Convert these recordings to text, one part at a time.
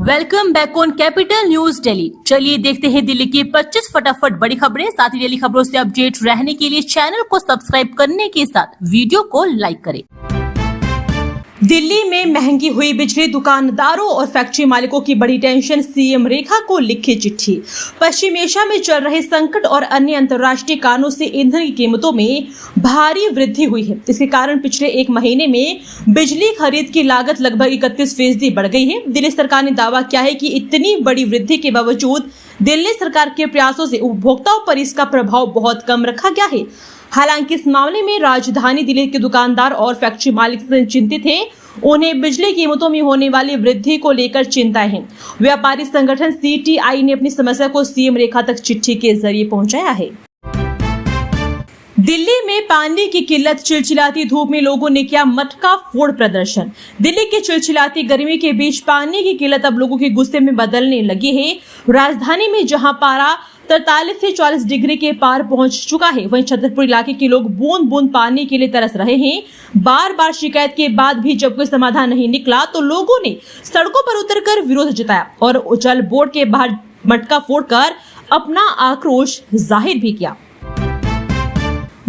Welcome back on capital news Delhi. चलिए देखते हैं दिल्ली की 25 फटाफट बड़ी खबरें। साथ ही डेली खबरों से अपडेट रहने के लिए चैनल को सब्सक्राइब करने के साथ वीडियो को लाइक करें। दिल्ली में महंगी हुई बिजली, दुकानदारों और फैक्ट्री मालिकों की बड़ी टेंशन, सीएम रेखा को लिखी चिट्ठी। पश्चिम एशिया में चल रहे संकट और अन्य अंतर्राष्ट्रीय कारणों से ईंधन की कीमतों में भारी वृद्धि हुई है। इसके कारण पिछले एक महीने में बिजली खरीद की लागत लगभग 31% बढ़ गई है। दिल्ली सरकार ने दावा किया है कि इतनी बड़ी वृद्धि के बावजूद दिल्ली सरकार के प्रयासों से उपभोक्ताओं पर इसका प्रभाव बहुत कम रखा गया है। हालांकि इस मामले में राजधानी दिल्ली के दुकानदार और फैक्ट्री मालिक चिंतित हैं। उन्हें बिजली कीमतों में होने वाली वृद्धि को लेकर चिंता है। व्यापारी संगठन सीटीआई ने अपनी समस्या को सीएम रेखा तक चिट्ठी के जरिए पहुंचाया है। दिल्ली में पानी की किल्लत, चिलचिलाती धूप में लोगों ने किया मटका फोड़ प्रदर्शन। दिल्ली की चिलचिलाती गर्मी के बीच पानी की किल्लत अब लोगों के गुस्से में बदलने लगी है। राजधानी में जहां पारा 43 से 40 डिग्री के पार पहुंच चुका है, वहीं छतरपुर इलाके के लोग बूंद बूंद पानी के लिए तरस रहे हैं। बार बार शिकायत के बाद भी जब कोई समाधान नहीं निकला तो लोगों ने सड़कों पर उतरकर विरोध जताया और जल बोर्ड के बाहर मटका फोड़कर अपना आक्रोश जाहिर भी किया।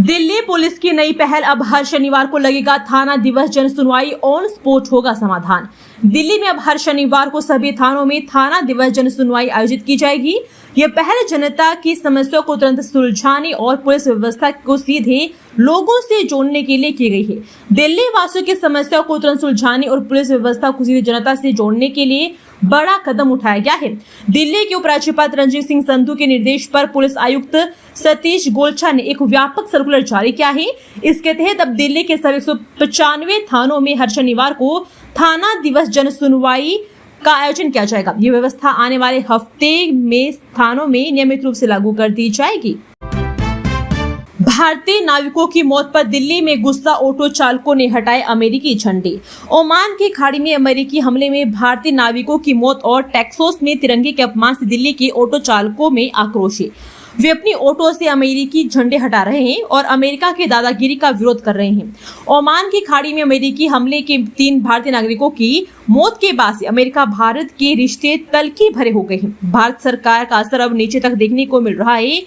दिल्ली पुलिस की नई पहल, अब हर शनिवार को लगेगा थाना दिवस, जन सुनवाई ऑन स्पॉट होगा समाधान। दिल्ली में अब हर शनिवार को सभी थानों में थाना दिवस जन सुनवाई आयोजित की जाएगी। यह पहल जनता की समस्या को तुरंत सुलझाने और पुलिस व्यवस्था को सीधे लोगों से जोड़ने के लिए की गई है। दिल्ली वासियों की समस्या को तुरंत सुलझाने और पुलिस व्यवस्था को सीधे जनता से जोड़ने के लिए बड़ा कदम उठाया गया है। दिल्ली के उपराज्यपाल रणजीत सिंह संधू के निर्देश पर पुलिस आयुक्त सतीश गोलछा ने एक व्यापक सर्कुलर जारी किया है। इसके तहत अब दिल्ली के सभी 195 थानों में हर शनिवार को थाना दिवस जन सुनवाई का आयोजन किया जाएगा। ये व्यवस्था आने वाले हफ्ते में थानों में नियमित रूप से लागू कर दी जाएगी। भारतीय नाविकों की मौत पर दिल्ली में गुस्सा, ऑटो चालकों ने हटाए अमेरिकी झंडे। ओमान की खाड़ी में अमेरिकी हमले में भारतीय नाविकों की मौत और टेक्सास में तिरंगे के अपमान से दिल्ली के ऑटो चालकों में आक्रोश है। वे अपनी ऑटो से अमेरिकी झंडे हटा रहे हैं और अमेरिका के दादागिरी का विरोध कर रहे हैं। ओमान की खाड़ी में अमेरिकी हमले के 3 भारतीय नागरिकों की मौत के बाद से अमेरिका भारत के रिश्ते तल्खी भरे हो गए हैं। भारत सरकार का असर अब नीचे तक देखने को मिल रहा है।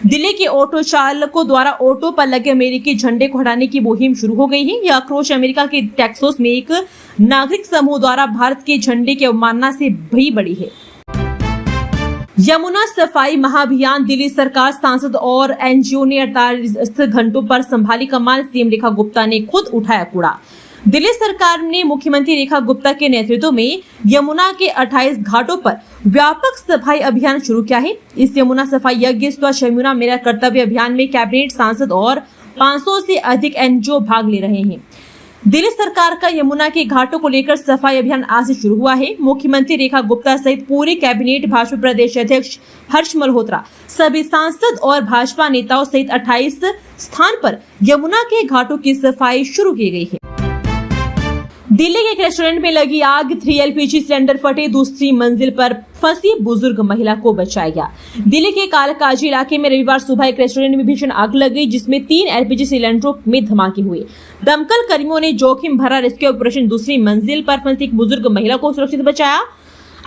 दिल्ली के ऑटो चालकों द्वारा ऑटो पर लगे अमेरिकी झंडे को हटाने की मुहिम शुरू हो गई है। यह आक्रोश अमेरिका के टेक्सास में एक नागरिक समूह द्वारा भारत के झंडे की अवमानना से भी बड़ी है। यमुना सफाई महाअभियान, दिल्ली सरकार, सांसद और एनजीओ ने 48 घंटों पर संभाली कमान। सीएम रेखा गुप्ता ने खुद उठाया कूड़ा। दिल्ली सरकार ने मुख्यमंत्री रेखा गुप्ता के नेतृत्व में यमुना के 28 घाटों पर व्यापक सफाई अभियान शुरू किया है। इस यमुना सफाई यज्ञ स्वच्छ यमुना मेरा कर्तव्य अभियान में कैबिनेट, सांसद और 500 से अधिक एनजीओ भाग ले रहे हैं। दिल्ली सरकार का यमुना के घाटों को लेकर सफाई अभियान आज से शुरू हुआ है। मुख्यमंत्री रेखा गुप्ता सहित पूरी कैबिनेट, भाजपा प्रदेश अध्यक्ष हर्ष मल्होत्रा, सभी सांसद और भाजपा नेताओं सहित 28 स्थान पर यमुना के घाटों की सफाई शुरू की गई है। दिल्ली के एक रेस्टोरेंट में लगी आग, 3 एलपीजी सिलेंडर फटे, दूसरी मंजिल पर फंसी बुजुर्ग महिला को बचाया गया। दिल्ली के कालकाजी इलाके में रविवार सुबह एक रेस्टोरेंट में भीषण आग लग गई, जिसमें 3 एलपीजी सिलेंडरों में धमाके हुए। दमकल कर्मियों ने जोखिम भरा रेस्क्यू ऑपरेशन दूसरी मंजिल पर फंसी एक बुजुर्ग महिला को सुरक्षित बचाया।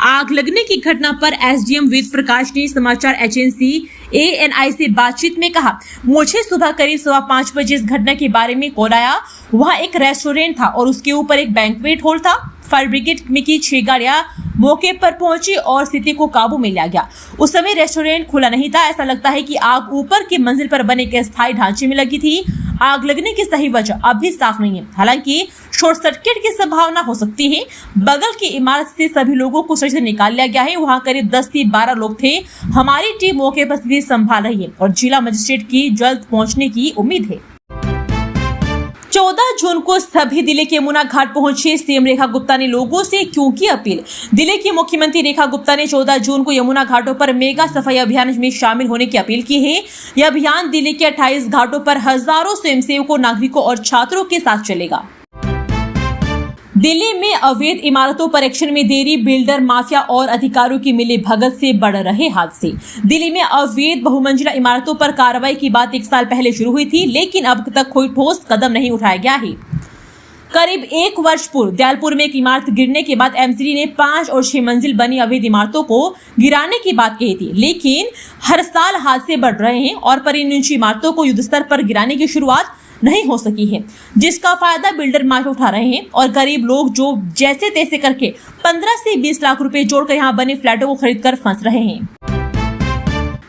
आग लगने की घटना पर एसडीएम वेद प्रकाश ने समाचार एजेंसी एएनआई से बातचीत में कहा, मुझे सुबह करीब 5:15 बजे इस घटना के बारे में कॉल आया। वहाँ एक रेस्टोरेंट था और उसके ऊपर एक बैंक्वेट हॉल था। फायर ब्रिगेड में की 6 गाड़ियां मौके पर पहुंची और स्थिति को काबू में लिया गया। उस समय रेस्टोरेंट खुला नहीं था। ऐसा लगता है कि आग ऊपर की मंजिल पर बने एक स्थायी ढांचे में लगी थी। आग लगने की सही वजह अभी साफ नहीं है। हालांकि शॉर्ट सर्किट की संभावना हो सकती है। बगल की इमारत से सभी लोगों को सुरक्षित निकाल लिया गया है। वहां करीब 10 से 12 लोग थे। हमारी टीम मौके पर स्थिति संभाल रही है और जिला मजिस्ट्रेट की जल्द पहुंचने की उम्मीद है। 14 जून को सभी दिल्ली के यमुना घाट पहुंचे। सीएम रेखा गुप्ता ने लोगों से क्यों की अपील। दिल्ली की मुख्यमंत्री रेखा गुप्ता ने 14 जून को यमुना घाटों पर मेगा सफाई अभियान में शामिल होने की अपील की है। यह अभियान दिल्ली के 28 घाटों पर हजारों स्वयंसेवकों, नागरिकों और छात्रों के साथ चलेगा। दिल्ली में अवैध इमारतों पर एक्शन में देरी, बिल्डर माफिया और अधिकारियों की मिली भगत से बढ़ रहे हादसे। दिल्ली में अवैध बहुमंजिला इमारतों पर कार्रवाई की बात 1 साल पहले शुरू हुई थी, लेकिन अब तक कोई ठोस कदम नहीं उठाया गया है। करीब 1 वर्ष पूर्व दयालपुर में एक इमारत गिरने के बाद एमसीडी ने 5 और 6 मंजिल बनी अवैध इमारतों को गिराने की बात कही थी, लेकिन हर साल हादसे बढ़ रहे हैं और पर इन ऊंची इमारतों को युद्ध स्तर पर गिराने की शुरुआत नहीं हो सकी है, जिसका फायदा बिल्डर माफिया उठा रहे हैं और गरीब लोग जो जैसे तैसे करके 15 से 20 लाख रुपए जोड़कर यहाँ बने फ्लैटों को खरीदकर फंस रहे हैं।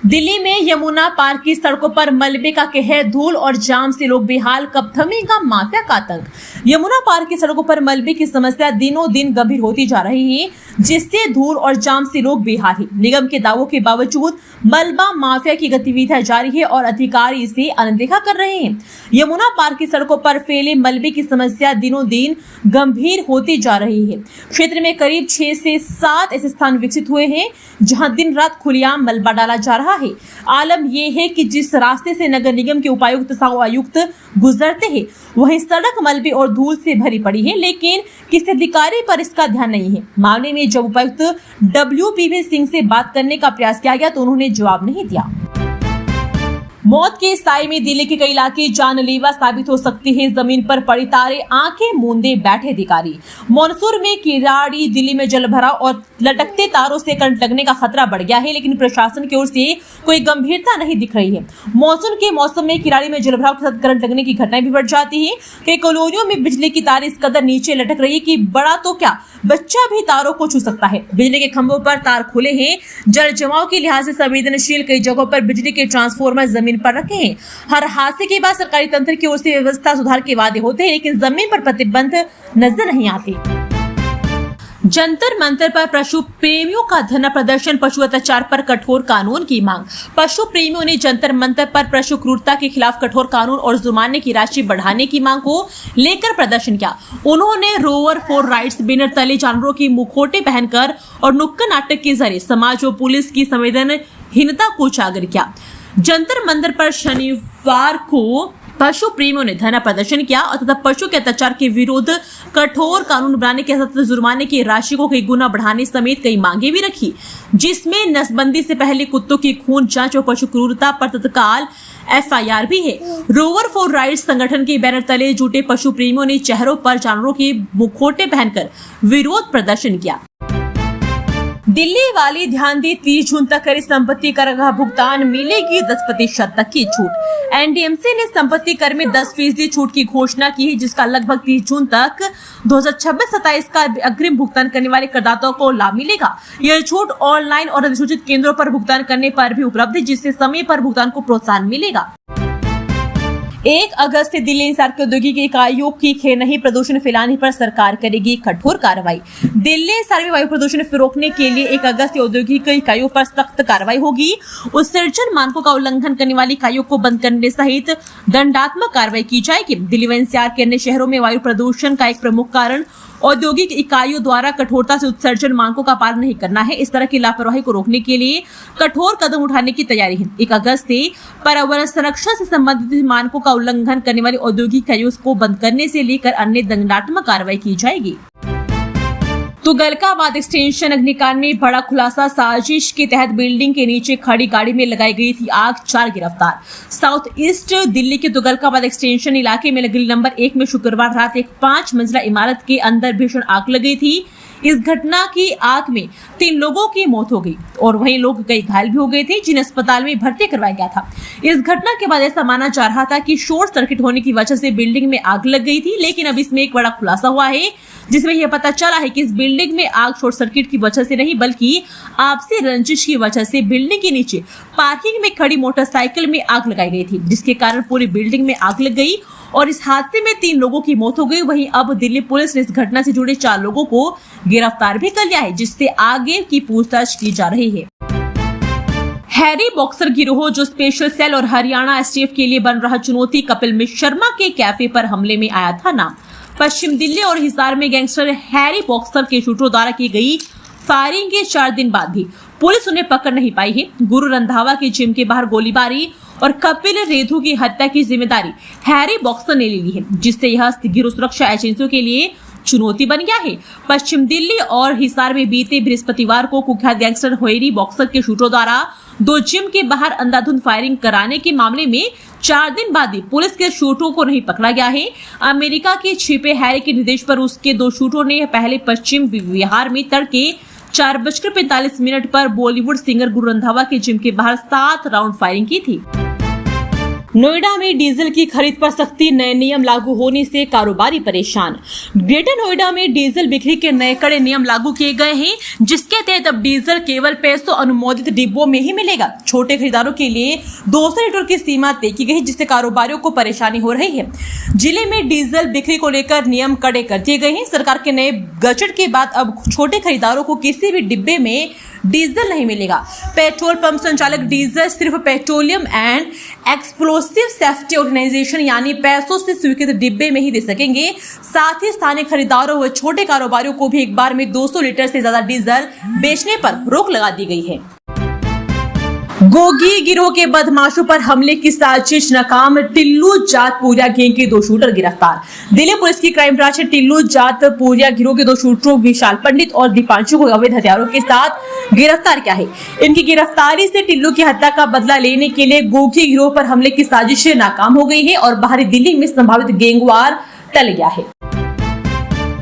दिल्ली में यमुना पार्क की सड़कों पर मलबे का कहर, धूल और जाम से लोग बेहाल, कब थमेगा माफिया का आतंक। यमुना पार्क की सड़कों पर मलबे की समस्या दिनों दिन गंभीर होती जा रही है, जिससे धूल और जाम से लोग बेहाल हैं। निगम के दावों के बावजूद मलबा माफिया की गतिविधियां जारी है और अधिकारी इसे अनदेखा कर रहे हैं। यमुना पार्क की सड़कों पर फैले मलबे की समस्या दिनों दिन गंभीर होती जा रही है। क्षेत्र में करीब 6 से 7 ऐसे स्थान विकसित हुए हैं जहां दिन रात खुलेआम मलबा डाला जा रहा है। आलम यह है कि जिस रास्ते से नगर निगम के उपायुक्त आयुक्त गुजरते हैं वहीं सड़क मलबे और धूल से भरी पड़ी है, लेकिन किसी अधिकारी पर इसका ध्यान नहीं है। मामले में जब उपायुक्त WPV सिंह से बात करने का प्रयास किया गया तो उन्होंने जवाब नहीं दिया। मौत के साए में दिल्ली के कई इलाके जानलेवा साबित हो सकते हैं। जमीन पर पड़ी तारे, आंखें मूंदे बैठे अधिकारी। मॉनसून में किराड़ी दिल्ली में जल भराव और लटकते तारों से करंट लगने का खतरा बढ़ गया है, लेकिन प्रशासन की ओर से कोई गंभीरता नहीं दिख रही है। मॉनसून के मौसम में किराड़ी में जल भराव के साथ करंट लगने की घटनाएं भी बढ़ जाती है। कई कॉलोनियों में बिजली की तार इस कदर नीचे लटक रही है कि बड़ा तो क्या, बच्चा भी तारों को छू सकता है। बिजली के खंभों पर तार खुले हैं। जल जमाव के लिहाज से संवेदनशील कई जगहों पर बिजली के ट्रांसफार्मर जमीन पर रखे हैं। हर हादसे के बाद सरकारी तंत्र की ओर से व्यवस्था सुधार के वादे होते हैं, लेकिन जमीन पर प्रतिबंध नजर नहीं आते। जंतर मंतर पर पशु प्रेमियों का धरना प्रदर्शन, पशु अत्याचार पर कठोर कानून की मांग। पशु प्रेमियों ने जंतर मंतर पर पशु क्रूरता के खिलाफ कठोर कानून और जुर्माने की राशि बढ़ाने की मांग को लेकर प्रदर्शन किया। उन्होंने रोवर फॉर राइट्स बैनर तले जानवरों की मुखौटे पहनकर और नुक्कड़ नाटक के जरिए समाज और पुलिस की संवेदनहीनता को उजागर किया। जंतर मंतर पर शनिवार को पशु प्रेमियों ने धरना प्रदर्शन किया और तथा पशु के अत्याचार के विरुद्ध कठोर कानून बनाने के साथ जुर्माने की राशि को कई गुना बढ़ाने समेत कई मांगे भी रखी, जिसमें नसबंदी से पहले कुत्तों की खून जांच और पशु क्रूरता पर तत्काल FIR भी है। रोवर फॉर राइट्स संगठन के बैनर तले जुटे पशु प्रेमियों ने चेहरों पर जानवरों के मुखौटे पहनकर विरोध प्रदर्शन किया। दिल्ली वाली ध्यान दी, 30 जून तक करी संपत्ति कर का भुगतान, मिलेगी 10% तक की छूट। NDMC ने संपत्ति कर में 10% छूट की घोषणा की है, जिसका लगभग 30 जून तक 2026-27 का अग्रिम भुगतान करने वाले करदाताओं को लाभ मिलेगा। यह छूट ऑनलाइन और अधिसूचित केंद्रों पर भुगतान करने पर भी उपलब्ध है, जिससे समय पर भुगतान को प्रोत्साहन मिलेगा। 1 अगस्त से दिल्ली एनसीआर के औद्योगिक इकाइयों की खेरनही प्रदूषण फैलाने पर सरकार करेगी कठोर कार्रवाई। दिल्ली एनसीआर में वायु प्रदूषण रोकने के लिए 1 अगस्त से औद्योगिक इकाइयों पर सख्त कार्रवाई होगी। उत्सर्जन मानकों का उल्लंघन करने वाली इकाइयों को बंद करने सहित दंडात्मक कार्रवाई की जाएगी। दिल्ली व एनसीआर के अन्य शहरों में वायु प्रदूषण का एक प्रमुख कारण औद्योगिक इकाइयों द्वारा कठोरता से उत्सर्जन मानकों का पालन नहीं करना है। इस तरह की लापरवाही को रोकने के लिए कठोर कदम उठाने की तैयारी है। 1 अगस्त से पर्यावरण संरक्षण से संबंधित मानकों का उल्लंघन करने वाली औद्योगिक इकाइयों को बंद करने से लेकर अन्य दंडात्मक कार्रवाई की जाएगी। तुगलकाबाद एक्सटेंशन अग्निकांड में बड़ा खुलासा, साजिश के तहत बिल्डिंग के नीचे खड़ी गाड़ी में लगाई गई थी आग, 4 गिरफ्तार। साउथ ईस्ट दिल्ली के तुगलकाबाद एक्सटेंशन इलाके में गली नंबर 1 में शुक्रवार रात एक 5 मंजिला इमारत के अंदर भीषण आग लग गई थी। इस घटना की आग में 3 लोगों की मौत हो गई और वहीं लोग कई घायल भी हो गए थे, जिन्हें अस्पताल में भर्ती करवाया गया था। इस घटना के बाद ऐसा माना जा रहा था कि शॉर्ट सर्किट होने की वजह से बिल्डिंग में आग लग गई थी, लेकिन अब इसमें एक बड़ा खुलासा हुआ है, जिसमें यह पता चला है कि इस बिल्डिंग में आग शॉर्ट सर्किट की वजह से नहीं, बल्कि आपसी रंजिश की वजह से बिल्डिंग के नीचे पार्किंग में खड़ी मोटरसाइकिल में आग लगाई गई थी, जिसके कारण पूरी बिल्डिंग में आग लग गई और इस हादसे में 3 लोगों की मौत हो गई। वहीं अब दिल्ली पुलिस ने इस घटना से जुड़े 4 लोगों को गिरफ्तार भी कर लिया है, जिससे आगे की पूछताछ की जा रही है। हैरी बॉक्सर गिरोह जो स्पेशल सेल और हरियाणा STF के लिए बन रहा चुनौती, कपिल शर्मा के कैफे पर हमले में आया था नाम। पश्चिम दिल्ली और हिसार में गैंगस्टर हैरी बॉक्सर के शूटरों द्वारा की गई फायरिंग के 4 दिन बाद भी पुलिस उन्हें पकड़ नहीं पाई है। गुरु रंधावा के जिम के बाहर गोलीबारी और कपिल रेधु की हत्या की जिम्मेदारी हैरी बॉक्सर ने ले ली है, जिससे यह गिरोह सुरक्षा एजेंसियों के लिए चुनौती बन गया है। पश्चिम दिल्ली और हिसार में बीते बृहस्पतिवार को कुख्यात गैंगस्टर होएरी बॉक्सर के शूटरों द्वारा 2 जिम के बाहर अंधाधुंध फायरिंग कराने के मामले में 4 दिन बाद भी पुलिस के शूटरों को नहीं पकड़ा गया है। अमेरिका के छिपे हैरी के निर्देश पर उसके 2 शूटरों ने पहले पश्चिम बिहार में तड़के 4:45 पर बॉलीवुड सिंगर गुरु रंधावा के जिम के बाहर 7 राउंड फायरिंग की थी। नोएडा में डीजल की खरीद पर सख्ती, नए नियम लागू होने से कारोबारी परेशान। ग्रेटर नोएडा में डीजल बिक्री के नए कड़े नियम लागू किए गए हैं, जिसके तहत अब डीजल केवल पैसों अनुमोदित डिब्बों में ही मिलेगा। छोटे खरीदारों के लिए 200 लीटर की सीमा तय की गई, जिससे कारोबारियों को परेशानी हो रही है। जिले में डीजल बिक्री को लेकर नियम कड़े कर दिए गए हैं। सरकार के नए गजट के बाद अब छोटे खरीदारों को किसी भी डिब्बे में डीजल नहीं मिलेगा। पेट्रोल पंप संचालक डीजल सिर्फ petroleum and explosive safety organisation यानी पैसों से स्वीकृत डिब्बे में ही दे सकेंगे। साथ ही स्थानीय खरीदारों व छोटे कारोबारियों को भी एक बार में 200 लीटर से ज्यादा डीजल बेचने पर रोक लगा दी गई है। गोगी गिरोह के बदमाशों पर हमले की साजिश नाकाम, टिल्लू जात पूरिया गैंग के 2 शूटर गिरफ्तार। दिल्ली पुलिस की क्राइम ब्रांच ने टिल्लू जात पूरिया गिरोह के 2 शूटरों विशाल पंडित और दीपांशु को अवैध हथियारों के साथ गिरफ्तार किया है। इनकी गिरफ्तारी से टिल्लू की हत्या का बदला लेने के लिए गोगी गिरोह पर हमले की साजिश नाकाम हो गई है और बाहरी दिल्ली में संभावित गैंगवार टल गया है।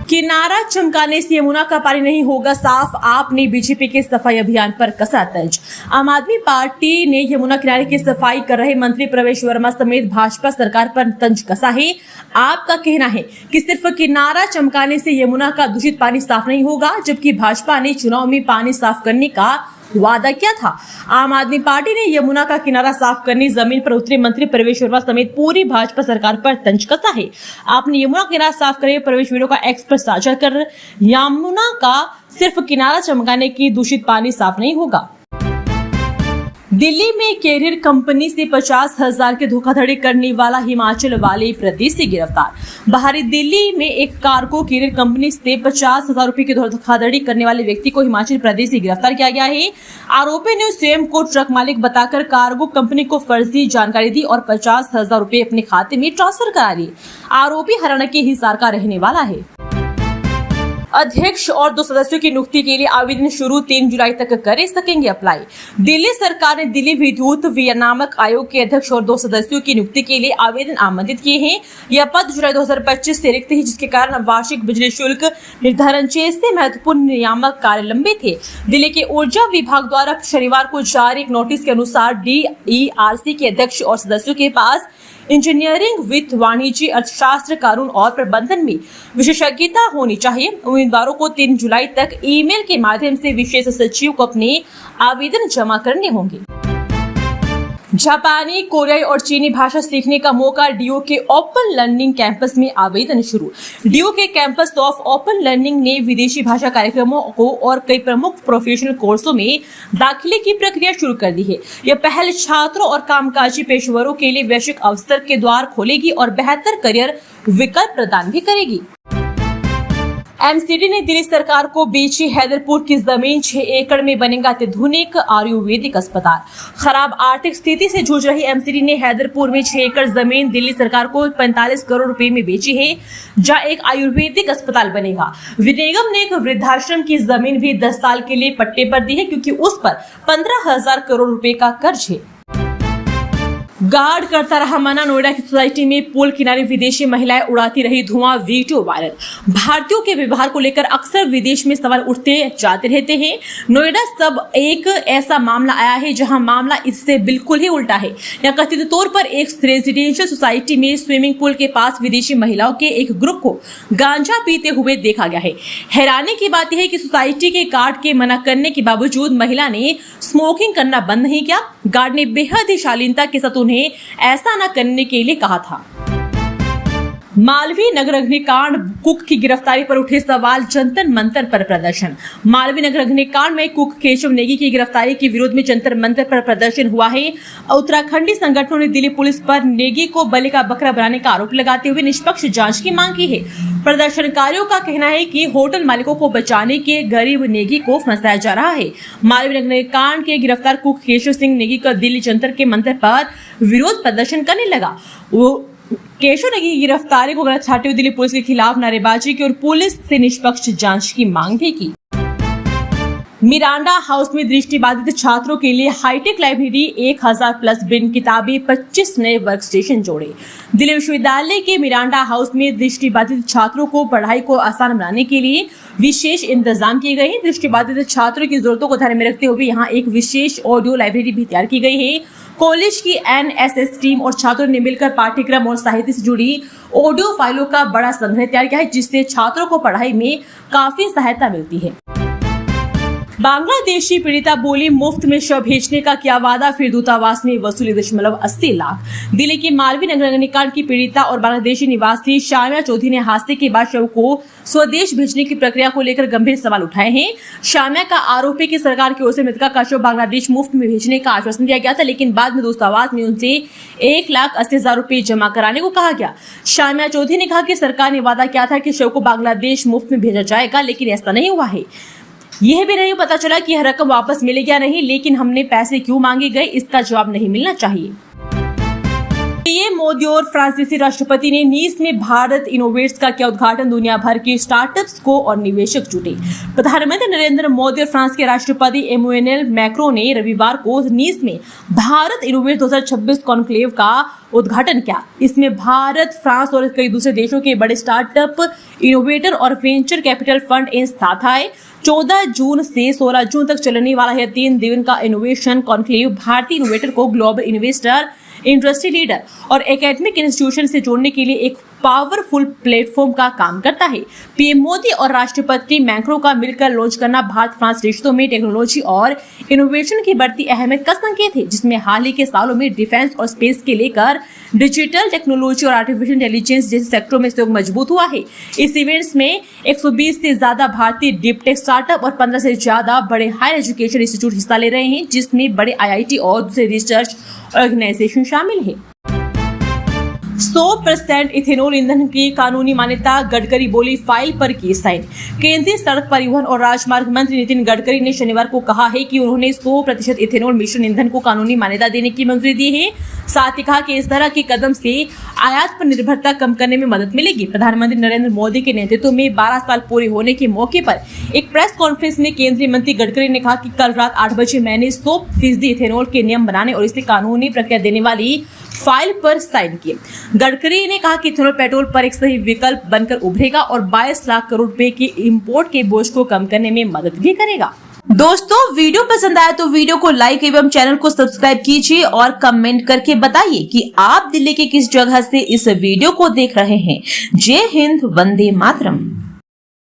किनारा चमकाने से यमुना का पानी नहीं होगा साफ, आपने बीजेपी के सफाई अभियान पर कसा तंज। आम आदमी पार्टी ने यमुना किनारे की सफाई कर रहे मंत्री प्रवेश वर्मा समेत भाजपा सरकार पर तंज कसा है। आपका कहना है कि सिर्फ किनारा चमकाने से यमुना का दूषित पानी साफ नहीं होगा, जबकि भाजपा ने चुनाव में पानी साफ करने का वादा किया था। आम आदमी पार्टी ने यमुना का किनारा साफ करने जमीन पर उतरे मंत्री प्रवेश वर्मा समेत पूरी भाजपा सरकार पर तंज कसा है। आपने यमुना किनारा साफ करे प्रवेश वीडियो का एक्स पर साझा कर यमुना का सिर्फ किनारा चमकाने की दूषित पानी साफ नहीं होगा। दिल्ली में कैरियर कंपनी से 50,000 की धोखाधड़ी करने वाला हिमाचल वाले प्रदेश से गिरफ्तार। बाहरी दिल्ली में एक कार्गो कैरियर कंपनी से 50,000 रुपए की धोखाधड़ी करने वाले व्यक्ति को हिमाचल प्रदेश से गिरफ्तार किया गया है। आरोपी ने स्वयं को ट्रक मालिक बताकर कार्गो कंपनी को फर्जी जानकारी दी और 50,000 रुपए अपने खाते में ट्रांसफर करा लिए। आरोपी हरियाणा के हिसार का रहने वाला है। अध्यक्ष और 2 सदस्यों की नियुक्ति के लिए आवेदन शुरू 3 जुलाई तक कर सकेंगे अप्लाई। दिल्ली सरकार ने दिल्ली विद्युत विनियामक आयोग के अध्यक्ष और 2 सदस्यों की नियुक्ति के लिए आवेदन आमंत्रित किए हैं। यह पद जुलाई 2025 से रिक्त है, जिसके कारण वार्षिक बिजली शुल्क निर्धारण जैसे महत्वपूर्ण नियामक कार्य लंबे थे। दिल्ली के ऊर्जा विभाग द्वारा शनिवार को जारी एक नोटिस के अनुसार DERC के अध्यक्ष और सदस्यों के पास इंजीनियरिंग, वित्त, वाणिज्य, अर्थशास्त्र, कानून और प्रबंधन में विशेषज्ञता होनी चाहिए। उम्मीदवारों को 3 जुलाई तक ईमेल के माध्यम से विशेष सचिव को अपने आवेदन जमा करने होंगे। जापानी, कोरियाई और चीनी भाषा सीखने का मौका, डीओ के ओपन लर्निंग कैंपस में आवेदन शुरू। डीओ के कैंपस ऑफ ओपन लर्निंग ने विदेशी भाषा कार्यक्रमों को और कई प्रमुख प्रोफेशनल कोर्सों में दाखिले की प्रक्रिया शुरू कर दी है। यह पहल छात्रों और कामकाजी पेशेवरों के लिए वैश्विक अवसर के द्वार खोलेगी और बेहतर करियर विकल्प प्रदान भी करेगी। एमसीडी ने दिल्ली सरकार को बेची हैदरपुर की जमीन, 6 एकड़ में बनेगा अत्याधुनिक आयुर्वेदिक अस्पताल। खराब आर्थिक स्थिति से जूझ रही एमसीडी ने हैदरपुर में 6 एकड़ जमीन दिल्ली सरकार को 45 करोड़ रुपए में बेची है, जहां एक आयुर्वेदिक अस्पताल बनेगा। निगम ने एक वृद्धाश्रम की जमीन भी 10 साल के लिए पट्टे पर दी है, क्योंकि उस पर 15,000 करोड़ रुपए का कर्ज है। गार्ड करता रहा मना, नोएडा की सोसाइटी में पुल किनारे विदेशी महिलाएं उड़ाती रही धुआं, वीडियो वायरल। भारतीयों के व्यवहार को लेकर अक्सर विदेश में सवाल उठते जाते रहते हैं। नोएडा सब एक ऐसा मामला आया है जहां मामला इससे बिल्कुल ही उल्टा है। यहाँ कथित तौर पर एक रेजिडेंशियल सोसाइटी में स्विमिंग पूल के पास विदेशी महिलाओं के एक ग्रुप को गांजा पीते हुए देखा गया है। हैरानी की बात यह है कि सोसाइटी के गार्ड के मना करने के बावजूद महिला ने स्मोकिंग करना बंद नहीं किया। गार्ड ने बेहद ही शालीनता के साथ उन्हें ऐसा न करने के लिए कहा था। मालवीय नगर अग्निकांड, कुक की गिरफ्तारी पर उठे सवाल, जंतर मंतर पर प्रदर्शन। मालवीय नगर अग्निकांड में कुक केशव नेगी की गिरफ्तारी के विरोध में जंतर मंतर पर प्रदर्शन हुआ है। उत्तराखंडी संगठनों ने दिल्ली पुलिस पर नेगी को बलि का बकरा बनाने का आरोप लगाते हुए निष्पक्ष जांच की मांग की है। प्रदर्शनकारियों का कहना है कि होटल मालिकों को बचाने के गरीब नेगी को फंसाया जा रहा है। मालवीय नगर अग्निकांड के गिरफ्तार कुक केशव सिंह नेगी का दिल्ली जंतर के मंतर पर विरोध प्रदर्शन करने लगा। केशव नगी की गिरफ्तारी को गलत ठहराते हुए दिल्ली पुलिस के खिलाफ नारेबाजी की और पुलिस से निष्पक्ष जांच की मांग भी की। मिरांडा हाउस में दृष्टिबाधित छात्रों के लिए हाईटेक लाइब्रेरी 1000 प्लस बिन किताबें 25 नए वर्क स्टेशन जोड़े। दिल्ली विश्वविद्यालय के मिरांडा हाउस में दृष्टिबाधित छात्रों को पढ़ाई को आसान बनाने के लिए विशेष इंतजाम किए गए हैं। दृष्टिबाधित छात्रों की जरूरतों को ध्यान में रखते हुए यहाँ एक विशेष ऑडियो लाइब्रेरी भी तैयार की गई है। कॉलेज की NSS टीम और छात्रों ने मिलकर पाठ्यक्रम और साहित्य से जुड़ी ऑडियो फाइलों का बड़ा संग्रह तैयार किया है, जिससे छात्रों को पढ़ाई में काफी सहायता मिलती है। बांग्लादेशी पीड़िता बोली, मुफ्त में शव भेजने का किया वादा, फिर दूतावास में वसूली 80 लाख। दिल्ली के मालवी नगर अग्निकांड की पीड़िता और बांग्लादेशी निवासी शामिया चौधरी ने हादसे के बाद शव को स्वदेश भेजने की प्रक्रिया को लेकर गंभीर सवाल उठाए हैं। शामिया का आरोप है कि सरकार की ओर से मृतका का शव बांग्लादेश मुफ्त में भेजने का आश्वासन दिया गया था, लेकिन बाद में दूतावास में उनसे 1,80,000 रुपए जमा कराने को कहा गया। शामिया चौधरी ने कहा कि सरकार ने वादा किया था कि शव को बांग्लादेश मुफ्त में भेजा जाएगा, लेकिन ऐसा नहीं हुआ है। यह भी नहीं पता चला कि यह रकम वापस मिलेगी या नहीं, लेकिन हमने पैसे क्यों मांगे गए, इसका जवाब नहीं मिलना चाहिए। पीएम मोदी और फ्रांसीसी राष्ट्रपति ने नीस में भारत इनोवेट्स का किया उद्घाटन। दुनिया भर के स्टार्टअप्स को और निवेशक जुटे। प्रधानमंत्री नरेंद्र मोदी और फ्रांस के राष्ट्रपति इमैनुएल मैक्रों ने रविवार को नीस में भारत इनोवेट 2026 कॉन्क्लेव का उद्घाटन किया। इसमें भारत, फ्रांस और कई दूसरे देशों के बड़े स्टार्टअप इनोवेटर और वेंचर कैपिटल फंड इन साथ आए। 14 जून से 16 जून तक चलने वाला यह 3 दिन का इनोवेशन कॉन्क्लेव भारतीय इनोवेटर को ग्लोबल इन्वेस्टर, इंडस्ट्री लीडर और एकेडमिक इंस्टीट्यूशन से जोड़ने के लिए एक पावरफुल प्लेटफॉर्म का काम करता है। पीएम मोदी और राष्ट्रपति मैक्रों का मिलकर लॉन्च करना भारत फ्रांस रिश्तों में टेक्नोलॉजी और इनोवेशन की बढ़ती अहमियत का संकेत है, जिसमें हाल ही के सालों में डिफेंस और स्पेस के लेकर डिजिटल टेक्नोलॉजी और आर्टिफिशियल इंटेलिजेंस जैसे सेक्टरों में सहयोग मजबूत हुआ है। इस इवेंट्स में 120 से ज्यादा भारतीय डीप टेक स्टार्टअप और 15 से ज्यादा बड़े हायर एजुकेशन इंस्टीट्यूट हिस्सा ले रहे हैं, जिसमें बड़े IIT और दूसरे रिसर्च ऑर्गेनाइजेशन शामिल है। 100% इथेनॉल ईंधन की कानूनी मान्यता, गडकरी बोली, फाइल पर की साइन। केंद्रीय सड़क परिवहन और राजमार्ग मंत्री नितिन गडकरी ने शनिवार को कहा है कि उन्होंने 100% इथेनॉल मिश्रण ईंधन को कानूनी मान्यता देने की मंजूरी दी है। साथ ही कहा कि इस तरह के कदम से आयात पर निर्भरता कम करने में मदद मिलेगी। प्रधानमंत्री नरेंद्र मोदी के नेतृत्व में 12 साल पूरे होने के मौके पर एक प्रेस कॉन्फ्रेंस में केंद्रीय मंत्री गडकरी ने कहा कि कल रात 8 बजे मैंने 100% इथेनॉल के नियम बनाने और इसे कानूनी प्रक्रिया देने वाली फाइल पर साइन किए। गडकरी ने कहा कि इथेनॉल पेट्रोल पर एक सही विकल्प बनकर उभरेगा और 22 लाख करोड़ रुपए के इंपोर्ट के बोझ को कम करने में मदद भी करेगा। दोस्तों, वीडियो पसंद आया तो वीडियो को लाइक एवं चैनल को सब्सक्राइब कीजिए और कमेंट करके बताइए कि आप दिल्ली के किस जगह से इस वीडियो को देख रहे हैं। जय हिंद, वंदे मातरम।